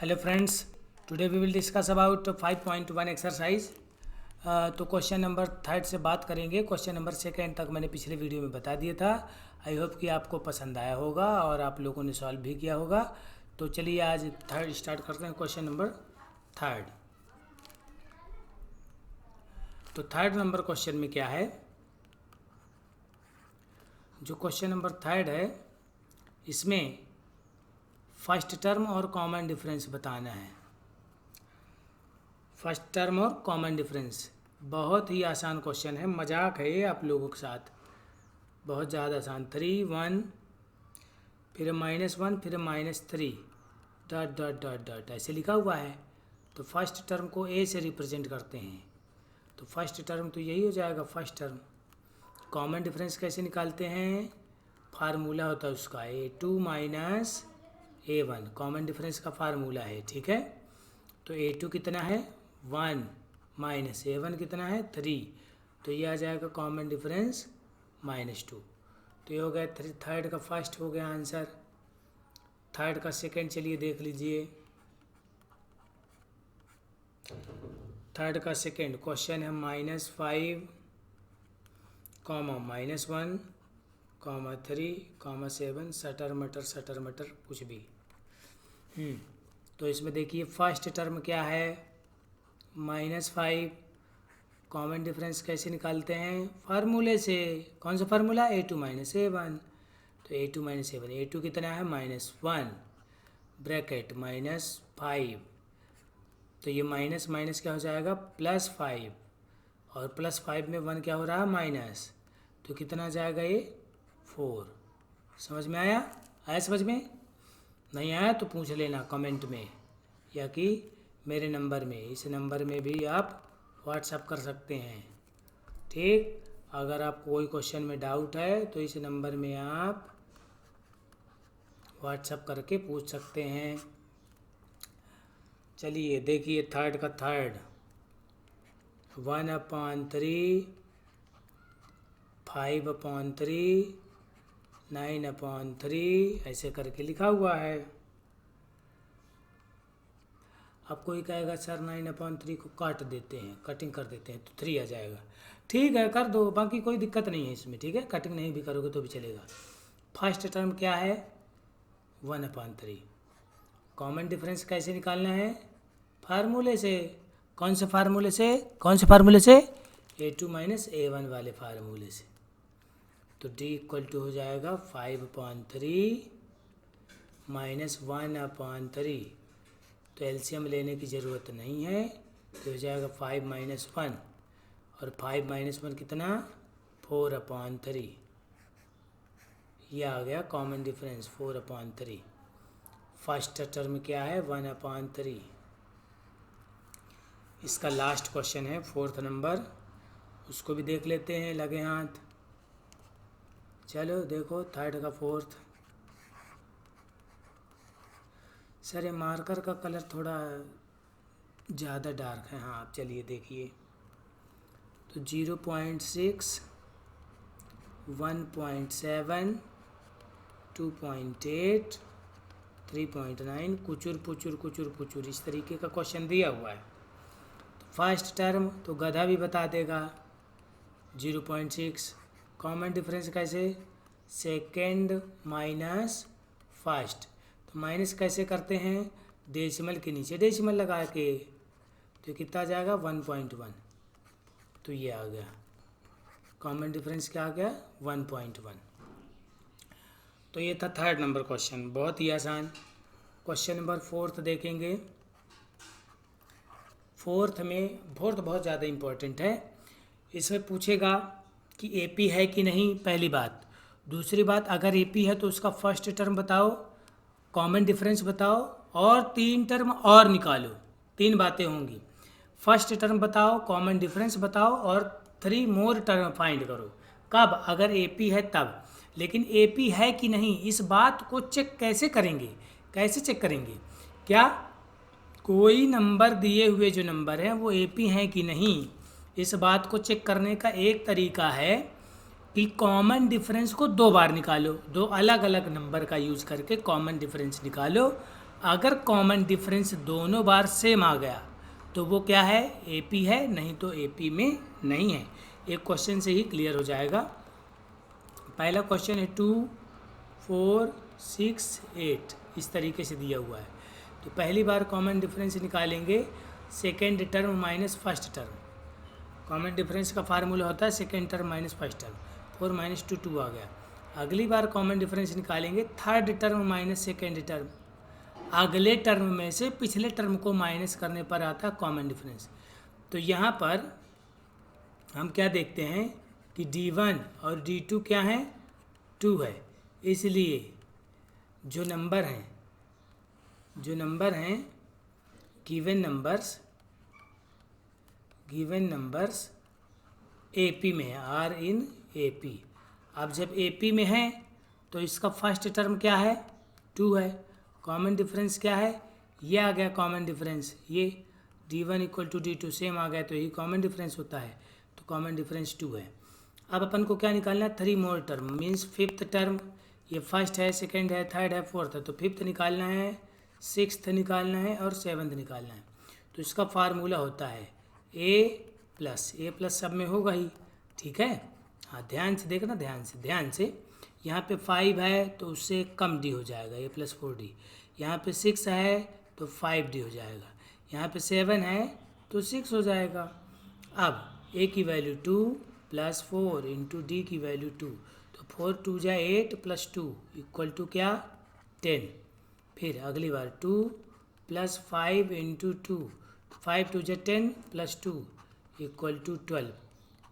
Hello friends, today we will discuss about 5.1 exercise. तो question number 3 से बात करेंगे। क्वेश्चन नंबर 2 तक मैंने पिछले वीडियो में बता दिया था। आई होप कि आपको पसंद आया होगा और आप लोगों ने सॉल्व भी किया होगा। तो चलिए आज 3 स्टार्ट करते हैं। Question number 3। तो 3 नंबर क्वेश्चन में क्या है, जो क्वेश्चन नंबर 3 है इसमें फर्स्ट टर्म और कॉमन डिफरेंस बताना है। फर्स्ट टर्म और कॉमन डिफरेंस बहुत ही आसान क्वेश्चन है, मजाक है ये आप लोगों के साथ, बहुत ज़्यादा आसान। 3 1 फिर -1 फिर -3 डॉट डॉट डॉट डॉट ऐसे लिखा हुआ है। तो फर्स्ट टर्म को ए से रिप्रेजेंट करते हैं, तो फर्स्ट टर्म तो यही हो जाएगा फर्स्ट टर्म। कॉमन डिफरेंस कैसे निकालते हैं, फार्मूला होता है उसका A2 minus A1, common difference का फार्मूला है, ठीक है। तो A2 कितना है 1 माइनस A1 कितना है 3, तो ये आ जाएगा कॉमन डिफरेंस -2। तो ये हो गया 3 का फर्स्ट हो गया आंसर। 3 का सेकंड चलिए देख लीजिए। 3 का सेकंड क्वेश्चन है -5 -1 3 7 सटर मटर कुछ भी। तो इसमें देखिए फर्स्ट टर्म क्या है -5। कॉमन डिफरेंस कैसे निकालते हैं, फार्मूले से। कौन सा फार्मूला, A2 माइनस A1। तो A2 माइनस A1, A2 कितना है -1 ब्रैकेट -5, तो ये माइनस माइनस क्या हो जाएगा +5, और +5 में 1 क्या हो रहा है माइनस, तो कितना जाएगा ये 4। समझ में आया? समझ में? नहीं आया तो पूछ लेना कमेंट में, या कि मेरे नंबर में, इस नंबर में भी आप व्हाट्सअप कर सकते हैं, ठीक। अगर आपको कोई क्वेश्चन में डाउट है तो इस नंबर में आप व्हाट्सअप करके पूछ सकते हैं। चलिए देखिए 3 का थर्ड 1/3 5/3 9/3 ऐसे करके लिखा हुआ है। अब कोई कहेगा सर 9/3 को काट देते हैं, कटिंग कर देते हैं तो 3 आ जाएगा। ठीक है कर दो, बाकी कोई दिक्कत नहीं है इसमें, ठीक है। कटिंग नहीं भी करोगे तो भी चलेगा। फर्स्ट टर्म क्या है 1/3। कॉमन डिफरेंस कैसे निकालना है, फार्मूले से। कौन से फार्मूले से, कौन से फार्मूले से, A2 माइनस A1 वाले फार्मूले से। तो D इक्वल टू हो जाएगा 5/3 माइनस 1/3। तो एलसीएम लेने की ज़रूरत नहीं है, तो हो जाएगा 5 - 1, और 5 - 1 कितना 4/3। यह आ गया कॉमन डिफरेंस 4/3। फर्स्ट टर्म क्या है 1/3। इसका लास्ट क्वेश्चन है 4th नंबर, उसको भी देख लेते हैं लगे हाथ। चलो देखो 3 का 4th। सर ये मार्कर का कलर थोड़ा ज़्यादा डार्क है। हाँ आप चलिए देखिए। तो 0.6 1.7 2.8 3.9 कुचुर पुचुर कुचुर पुचुर, इस तरीके का क्वेश्चन दिया हुआ है। तो फर्स्ट टर्म तो गधा भी बता देगा 0.6। कॉमन डिफरेंस कैसे, सेकेंड माइनस फर्स्ट, तो माइनस कैसे करते हैं, डेसिमल के नीचे डेसिमल लगा के, तो कितना आ जाएगा 1.1। तो ये आ गया कॉमन डिफरेंस, क्या आ गया 1.1। तो ये था 3rd नंबर क्वेश्चन, बहुत ही आसान। क्वेश्चन नंबर 4th देखेंगे। 4th बहुत ज़्यादा इम्पोर्टेंट है। इसमें पूछेगा कि AP है कि नहीं, पहली बात। दूसरी बात, अगर AP है तो उसका फर्स्ट टर्म बताओ, कॉमन डिफरेंस बताओ, और 3 टर्म और निकालो। 3 बातें होंगी, फर्स्ट टर्म बताओ, कॉमन डिफरेंस बताओ, और 3 मोर टर्म फाइंड करो। कब, अगर AP है तब। लेकिन AP है कि नहीं इस बात को चेक कैसे करेंगे, कैसे चेक करेंगे, क्या कोई नंबर दिए हुए जो नंबर हैं वो AP हैं कि नहीं, इस बात को चेक करने का एक तरीका है कि कॉमन डिफरेंस को 2 बार निकालो। 2 अलग अलग नंबर का यूज़ करके कॉमन डिफरेंस निकालो। अगर कॉमन डिफरेंस दोनों बार सेम आ गया तो वो क्या है, AP है, नहीं तो AP में नहीं है। एक क्वेश्चन से ही क्लियर हो जाएगा। पहला क्वेश्चन है 2 4 6 8 इस तरीके से दिया हुआ है। तो पहली बार कॉमन डिफरेंस निकालेंगे second term minus first term. Common difference का फार्मूला होता है second term minus first term. 4 minus 2 2 आ गया। अगली बार कॉमन डिफरेंस निकालेंगे third term minus second term. अगले टर्म में से पिछले टर्म को माइनस करने पर आता है कॉमन डिफरेंस। तो यहाँ पर हम क्या देखते हैं कि D1 और D2 क्या है, 2 है। इसलिए जो नंबर हैं गिवन नंबर्स AP में है, आर इन AP। अब जब AP में है तो इसका फर्स्ट टर्म क्या है, 2 है। कॉमन डिफरेंस क्या है, ये आ गया कॉमन डिफरेंस, ये D1 equal to D2 same आ गया तो यही कॉमन डिफरेंस होता है। तो कॉमन डिफरेंस 2 है। अब अपन को क्या निकालना है, 3 मोर टर्म मीन्स फिफ्थ टर्म। ये फर्स्ट है, सेकंड है, थर्ड है, फोर्थ है, तो फिफ्थ निकालना है, सिक्स्थ निकालना है और सेवन्थ निकालना है। तो इसका फार्मूला होता है ए प्लस सब में होगा ही, ठीक है। हाँ ध्यान से देखना, ध्यान से यहाँ पे 5 है तो उससे कम D हो जाएगा, A + 4D। यहाँ पे 6 है तो 5D हो जाएगा। यहाँ पे 7 है तो 6 हो जाएगा। अब A की वैल्यू 2 + 4 इंटू D की वैल्यू 2, तो 4 2 जा 8 + 2 इक्वल टू क्या, 10। फिर अगली बार 2 + 5 इंटू 2, 5 2 जा 10 + 2 इक्वल टू 12।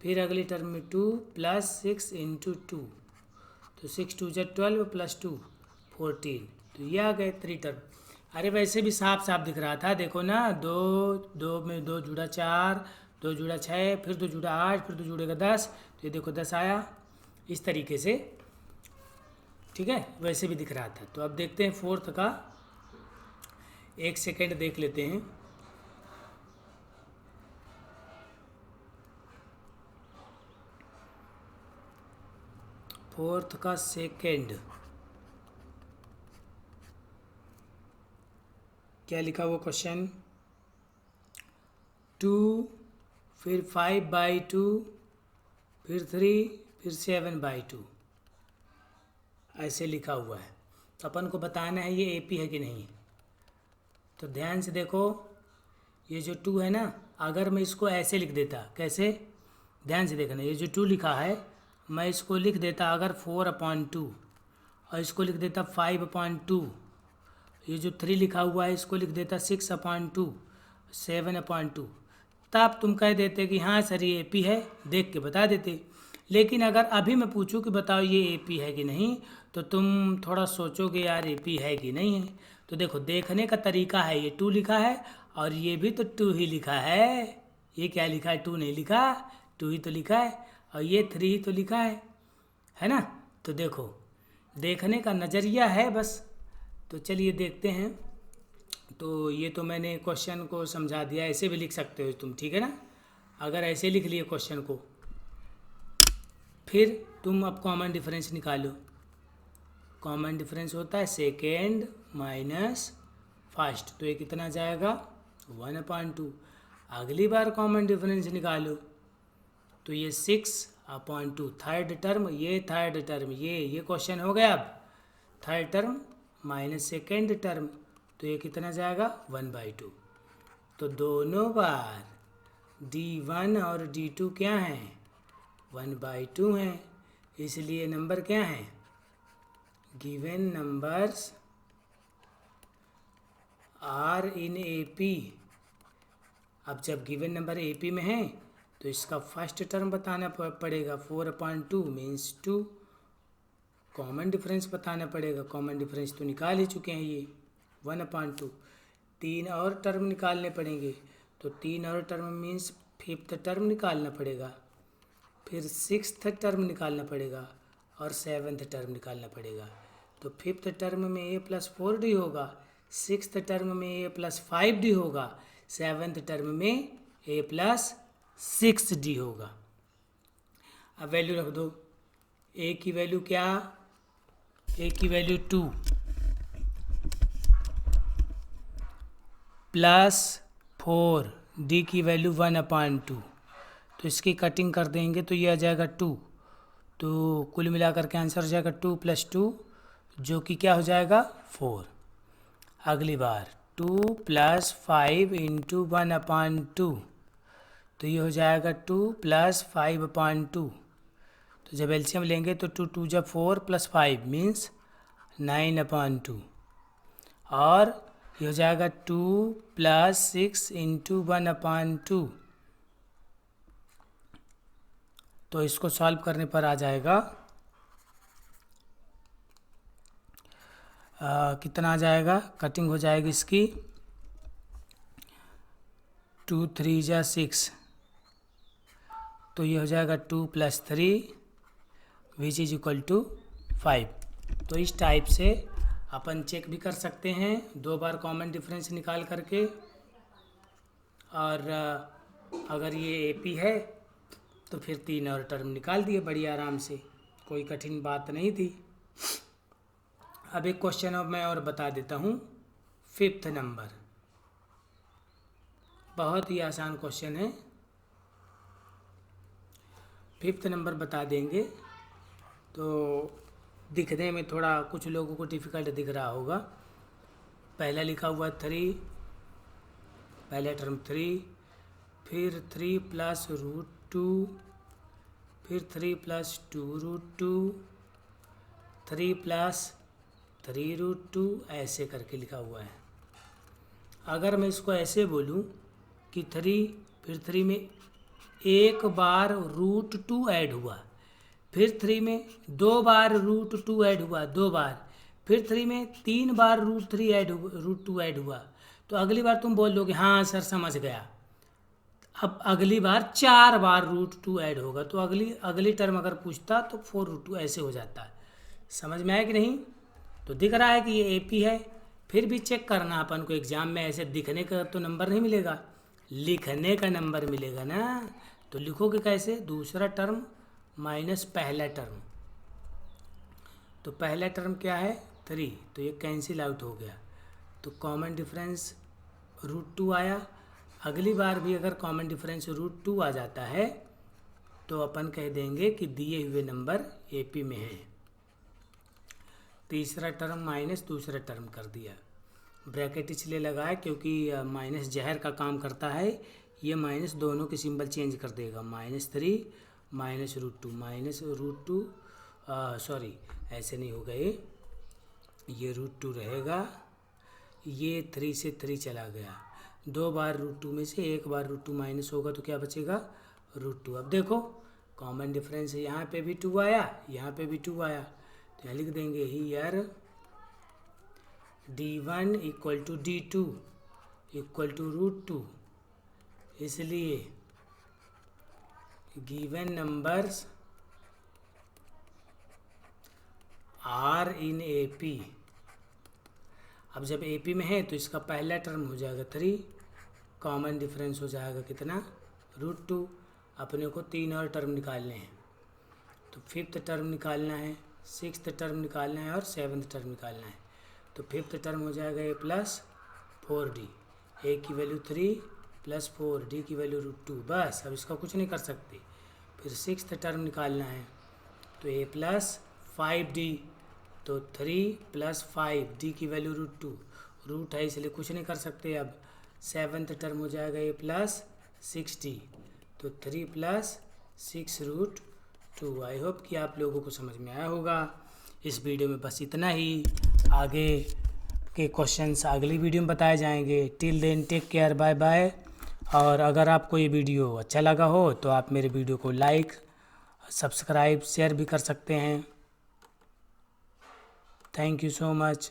फिर अगली टर्म में 2 + 6 इंटू 2, तो 6 2 जा 12 + 2 14। तो ये आ गए 3 टर्म। अरे वैसे भी साफ दिख रहा था, देखो ना, 2 में 2 जुड़ा 4, 2 जुड़ा 6, फिर 2 जुड़ा 8, फिर 2 जुड़ेगा 10, तो ये देखो 10 आया इस तरीके से, ठीक है। वैसे भी दिख रहा था। तो अब देखते हैं फोर्थ का, 1 सेकेंड देख लेते हैं। फोर्थ का सेकेंड क्या लिखा हुआ क्वेश्चन, 2 फिर 5/2 फिर 3 फिर 7/2 ऐसे लिखा हुआ है। तो अपन को बताना है ये AP है कि नहीं। तो ध्यान से देखो, ये जो 2 है ना, अगर मैं इसको ऐसे लिख देता, कैसे, ध्यान से देखना, ये जो 2 लिखा है मैं इसको लिख देता अगर 4/2 और इसको लिख देता 5/2। ये जो 3 लिखा हुआ है इसको लिख देता 6/2 7/2। तब तुम कह देते कि हाँ सर ये AP है, देख के बता देते। लेकिन अगर अभी मैं पूछूं कि बताओ ये AP है कि नहीं, तो तुम थोड़ा सोचोगे यार AP है कि नहीं है। तो देखो देखने का तरीका है, ये 2 लिखा है और ये भी तो 2 ही लिखा है। ये क्या लिखा है, 2 नहीं लिखा, 2 ही तो लिखा है, और ये 3 ही तो लिखा है ना। तो देखो देखने का नज़रिया है बस। तो चलिए देखते हैं। तो ये तो मैंने क्वेश्चन को समझा दिया, ऐसे भी लिख सकते हो तुम, ठीक है ना। अगर ऐसे लिख लिए क्वेश्चन को, फिर तुम अब कॉमन डिफरेंस निकालो। कॉमन डिफरेंस होता है सेकेंड माइनस फर्स्ट, तो ये कितना जाएगा, 1/2। अगली बार कॉमन डिफरेंस निकालो तो ये 6/2 थर्ड टर्म, ये थर्ड टर्म, ये क्वेश्चन हो गया। अब third term minus second term, तो ये कितना जाएगा, 1/2। तो दोनों बार D1 और D2 क्या हैं, 1/2 हैं। इसलिए नंबर क्या हैं, given numbers are in AP। अब जब गिवन नंबर AP में है तो इसका फर्स्ट टर्म बताना पड़ेगा, 4/2 मीन्स 2। कॉमन डिफरेंस बताना पड़ेगा, कॉमन डिफरेंस तो निकाल ही चुके हैं ये, 1/2। 3 और टर्म निकालने पड़ेंगे, तो 3 और टर्म मीन्स फिफ्थ टर्म निकालना पड़ेगा, फिर सिक्स्थ टर्म निकालना पड़ेगा और सेवन्थ टर्म निकालना पड़ेगा। तो फिफ्थ टर्म में A + 4D होगा, सिक्स्थ टर्म में A + 5D होगा, सेवन्थ टर्म में A + 6D होगा। अब वैल्यू रख दो। A की वैल्यू क्या, A की वैल्यू 2, +4, डी की वैल्यू 1/2। तो इसकी कटिंग कर देंगे तो ये आ जाएगा 2। तो कुल मिलाकर के आंसर हो जाएगा 2 + 2, जो कि क्या हो जाएगा 4। अगली बार 2 + 5 × 1/2, तो ये हो जाएगा 2 + 5/2। तो जब एलसीएम लेंगे तो 2 2 = 4 + 5 मीन्स 9/2। और ये हो जाएगा 2 + 6 × 1/2। तो इसको सॉल्व करने पर आ जाएगा कितना आ जाएगा, कटिंग हो जाएगी इसकी 2 3 = 6, तो ये हो जाएगा 2 + 3 विच इज इक्वल टू 5। तो इस टाइप से अपन चेक भी कर सकते हैं 2 बार कॉमन डिफरेंस निकाल करके। और अगर ये एपी है तो फिर 3 और टर्म निकाल दिए बड़ी आराम से, कोई कठिन बात नहीं थी। अब एक क्वेश्चन अब मैं और बता देता हूँ, 5th नंबर, बहुत ही आसान क्वेश्चन है। 5th नंबर बता देंगे तो दिखने में थोड़ा कुछ लोगों को डिफ़िकल्ट दिख रहा होगा। पहला लिखा हुआ 3, पहला टर्म 3, फिर 3 + √2, फिर 3 + 2√2, 3 + 3√2, ऐसे करके लिखा हुआ है। अगर मैं इसको ऐसे बोलूं कि 3, फिर 3 में एक बार √2 ऐड हुआ, फिर 3 में 2 बार √2 ऐड हुआ, 2 बार, फिर 3 में 3 बार √2 ऐड हुआ, तो अगली बार तुम बोल दोगे हाँ सर समझ गया। अब अगली बार 4 बार √2 ऐड होगा, तो अगली टर्म अगर पूछता तो 4√2 ऐसे हो जाता है। समझ में आया कि नहीं? तो दिख रहा है कि ये एपी है। फिर भी चेक करना अपन को, एग्जाम में ऐसे दिखने का तो नंबर नहीं मिलेगा, लिखने का नंबर मिलेगा ना। तो लिखोगे कैसे, दूसरा टर्म माइनस पहला टर्म। तो पहला टर्म क्या है 3, तो ये कैंसिल आउट हो गया, तो कॉमन डिफरेंस √2 आया। अगली बार भी अगर कॉमन डिफरेंस √2 आ जाता है तो अपन कह देंगे कि दिए हुए नंबर एपी में है। तीसरा टर्म माइनस दूसरा टर्म कर दिया, ब्रैकेट इसलिए लगाया क्योंकि माइनस जहर का काम करता है, ये माइनस दोनों के सिंबल चेंज कर देगा। -3 -√2 सॉरी ऐसे नहीं हो गए, ये √2 रहेगा, ये 3 से 3 चला गया, 2 बार √2 में से एक बार √2 माइनस होगा तो क्या बचेगा √2। अब देखो कॉमन डिफरेंस यहाँ पे भी 2 आया, यहाँ पे भी 2 आया, तो यहाँ लिख देंगे हियर D1 = D2 = √2। इसलिए given numbers are in AP. अब जब एपी में है तो इसका पहला टर्म हो जाएगा 3, कॉमन डिफरेंस हो जाएगा कितना √2। अपने को 3 और टर्म निकालने हैं, तो 5th टर्म निकालना है, 6th टर्म निकालना है और 7th टर्म निकालना है। तो 5th टर्म हो जाएगा a + 4d, a की वैल्यू 3 + 4, d की वैल्यू √2, बस अब इसका कुछ नहीं कर सकते। फिर 6th टर्म निकालना है, तो a + 5d, तो 3 + 5, d की वैल्यू √2, रूट है इसलिए कुछ नहीं कर सकते। अब 7th टर्म हो जाएगा a + 6d, तो 3 + 6√2। आई होप कि आप लोगों को समझ में आया होगा। इस वीडियो में बस इतना ही, आगे के क्वेश्चंस अगली वीडियो में बताए जाएंगे। Till then take care, bye bye. और अगर आपको ये वीडियो अच्छा लगा हो तो आप मेरे वीडियो को लाइक, सब्सक्राइब, शेयर भी कर सकते हैं। Thank you so much.